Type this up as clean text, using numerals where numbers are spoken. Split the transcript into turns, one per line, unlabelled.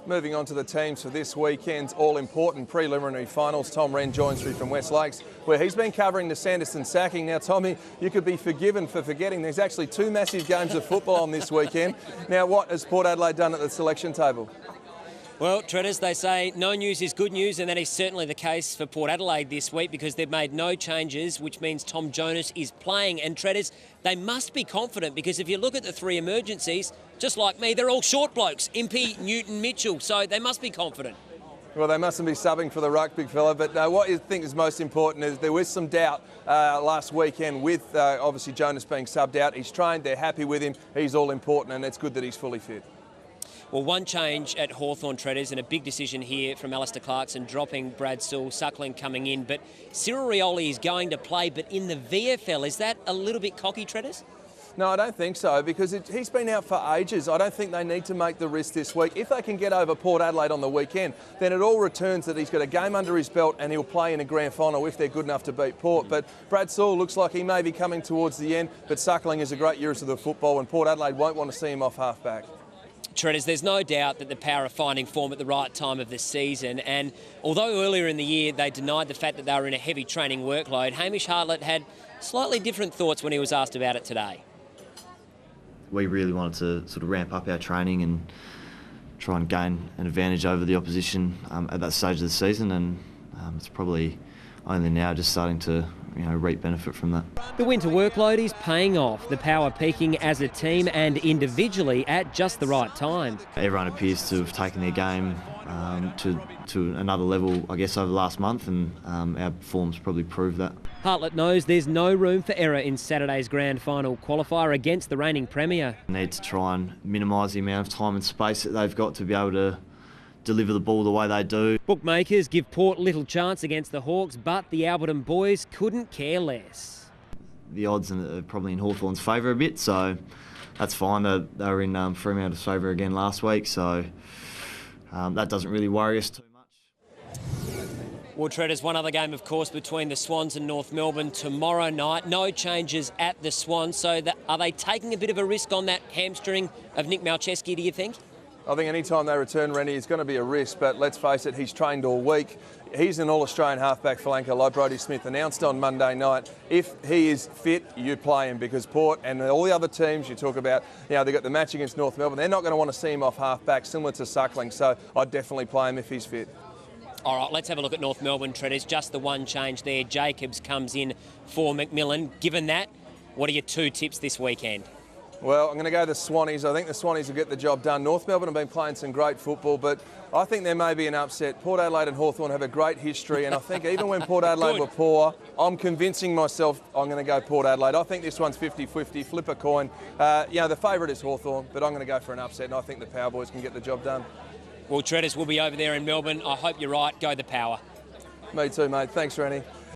Moving on to the teams for this weekend's all-important preliminary finals. Tom Rehn joins me from West Lakes, where he's been covering the Sanderson sacking. Now, Tommy, you could be forgiven for forgetting there's actually two massive games of football on this weekend. Now, what has Port Adelaide done at the selection table?
Well, Tredders, they say no news is good news, and that is certainly the case for Port Adelaide this week because they've made no changes, which means Tom Jonas is playing. And Tredders, they must be confident because if you look at the three emergencies, just like me, they're all short blokes, Impey, Newton, Mitchell, so they must be confident.
Well, they mustn't be subbing for the ruck, big fella, but what you think is most important is there was some doubt last weekend with obviously Jonas being subbed out. He's trained, they're happy with him, he's all important, and it's good that he's fully fit.
Well, one change at Hawthorn, Tredders, and a big decision here from Alistair Clarkson dropping Brad Sewell, Suckling coming in. But Cyril Rioli is going to play, but in the VFL, is that a little bit cocky, Tredders?
No, I don't think so, because he's been out for ages. I don't think they need to make the risk this week. If they can get over Port Adelaide on the weekend, then it all returns that he's got a game under his belt and he'll play in a grand final if they're good enough to beat Port. But Brad Sewell looks like he may be coming towards the end, but Suckling is a great user of the football and Port Adelaide won't want to see him off half-back.
Tredders, there's no doubt that the Power are finding form at the right time of the season, and although earlier in the year they denied the fact that they were in a heavy training workload, Hamish Hartlett had slightly different thoughts when he was asked about it today.
We really wanted to sort of ramp up our training and try and gain an advantage over the opposition at that stage of the season, and it's probably only now just starting to reap benefit from that.
The winter workload is paying off, the Power peaking as a team and individually at just the right time.
Everyone appears to have taken their game to another level, I guess, over the last month, and our forms probably prove that.
Hartlett knows there's no room for error in Saturday's grand final qualifier against the reigning premier.
They need to try and minimise the amount of time and space that they've got to be able to deliver the ball the way they do.
Bookmakers give Port little chance against the Hawks, but the Alberton boys couldn't care less.
The odds are probably in Hawthorn's favour a bit, so that's fine. They were in Fremantle's favour again last week, so that doesn't really worry us too much.
Well, Tredders, one other game, of course, between the Swans and North Melbourne tomorrow night. No changes at the Swans, so are they taking a bit of a risk on that hamstring of Nick Malcheski, do you think?
I think any time they return, Rennie, it's going to be a risk, but let's face it, he's trained all week. He's an All-Australian halfback flanker like Brodie Smith announced on Monday night. If he is fit, you play him because Port and all the other teams you talk about, they've got the match against North Melbourne. They're not going to want to see him off halfback, similar to Suckling, so I'd definitely play him if he's fit.
All right, let's have a look at North Melbourne, Tredders. Just the one change there. Jacobs comes in for McMillan. Given that, what are your two tips this weekend?
Well, I'm going to go the Swannies. I think the Swannies will get the job done. North Melbourne have been playing some great football, but I think there may be an upset. Port Adelaide and Hawthorn have a great history, and I think even when Port Adelaide were poor, I'm convincing myself I'm going to go Port Adelaide. I think this one's 50-50, flip a coin. The favourite is Hawthorn, but I'm going to go for an upset, and I think the Power boys can get the job done.
Well, Tredders will be over there in Melbourne. I hope you're right. Go the Power.
Me too, mate. Thanks, Rennie.